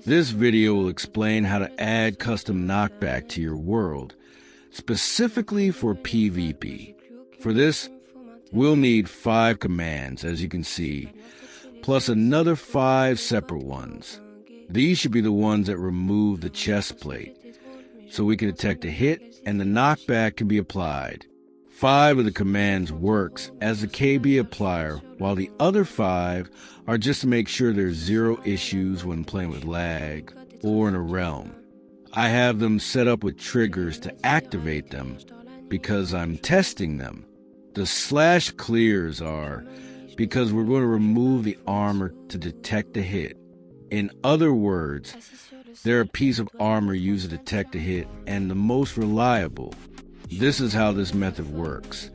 This video will explain how to add custom knockback to your world, specifically for PvP. For this, we'll need 5 commands, as you can see, plus another 5 separate ones. These should be the ones that remove the chest plate, so we can detect a hit and the knockback can be applied. 5 of the commands works as a KB applier, while the other 5 are just to make sure there's 0 issues when playing with lag or in a realm. I have them set up with triggers to activate them because I'm testing them. The slash clears are because we're going to remove the armor to detect a hit. In other words, they're a piece of armor used to detect a hit and the most reliable. This is how this method works.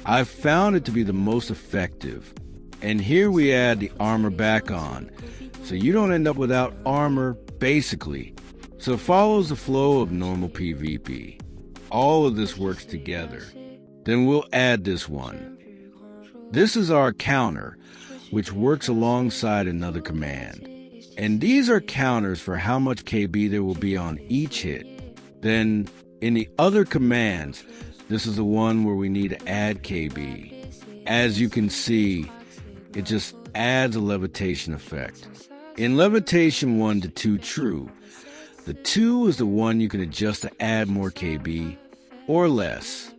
I've found it to be the most effective. And here we add the armor back on, so you don't end up without armor, basically. So it follows the flow of normal PvP. All of this works together. Then we'll add this one. This is our counter, which works alongside another command. And these are counters for how much KB there will be on each hit. Then, in the other commands, this is the one where we need to add KB. As you can see, it just adds a levitation effect. In levitation 1 to 2 true, the 2 is the one you can adjust to add more KB or less.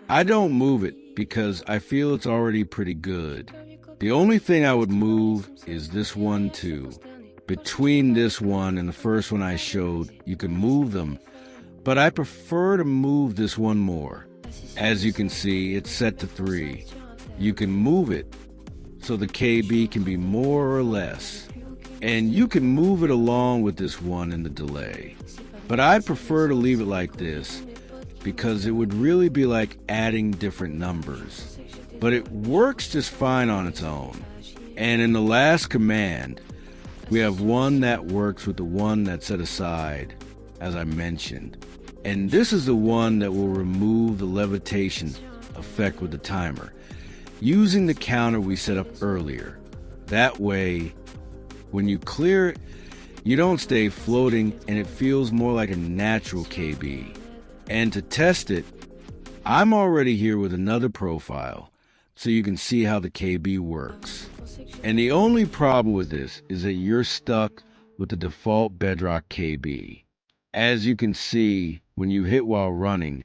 I don't move it because I feel it's already pretty good. The only thing I would move is this one too. Between this one and the first one I showed, you can move them, but I prefer to move this one more. As you can see, it's set to 3. You can move it so the KB can be more or less. And you can move it along with this one in the delay. But I prefer to leave it like this because it would really be like adding different numbers. But it works just fine on its own. And in the last command, we have one that works with the one that's set aside, as I mentioned. And this is the one that will remove the levitation effect with the timer, using the counter we set up earlier. That way, when you clear it, you don't stay floating and it feels more like a natural KB. And to test it, I'm already here with another profile, so you can see how the KB works. And the only problem with this is that you're stuck with the default bedrock KB. As you can see, when you hit while running,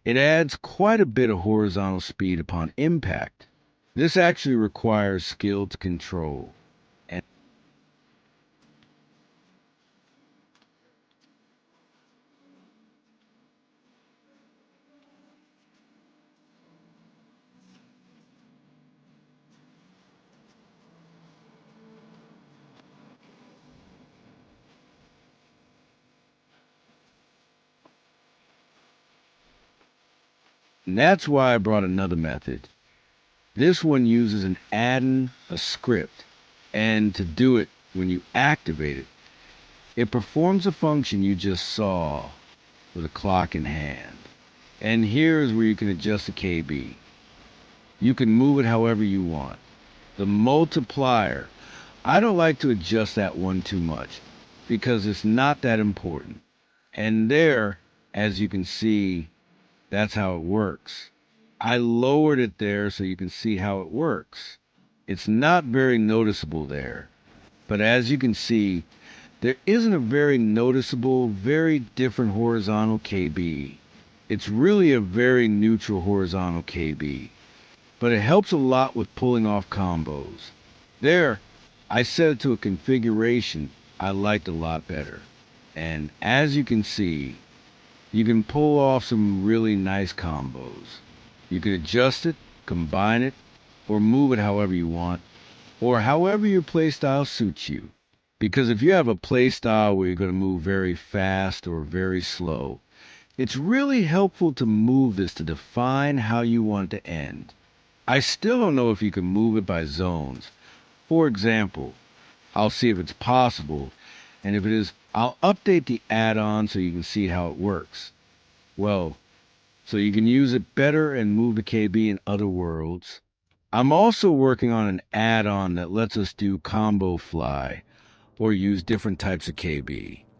it adds quite a bit of horizontal speed upon impact. This actually requires skill to control. And that's why I brought another method. This one uses an add-in, a script, and to do it, when you activate it, it performs a function you just saw with a clock in hand. And here is where you can adjust the KB. You can move it however you want. The multiplier, I don't like to adjust that one too much because it's not that important. And there, as you can see, that's how it works. I lowered it there so you can see how it works. It's not very noticeable there, but as you can see, there isn't a very noticeable, very different horizontal KB. It's really a very neutral horizontal KB, but it helps a lot with pulling off combos. There, I set it to a configuration I liked a lot better. And as you can see, you can pull off some really nice combos. You can adjust it, combine it, or move it however you want, or however your playstyle suits you. Because if you have a playstyle where you're going to move very fast or very slow, it's really helpful to move this to define how you want it to end. I still don't know if you can move it by zones. For example, I'll see if it's possible, and if it is, I'll update the add-on so you can see how it works. Well, so you can use it better and move the KB in other worlds. I'm also working on an add-on that lets us do combo fly, or use different types of KB.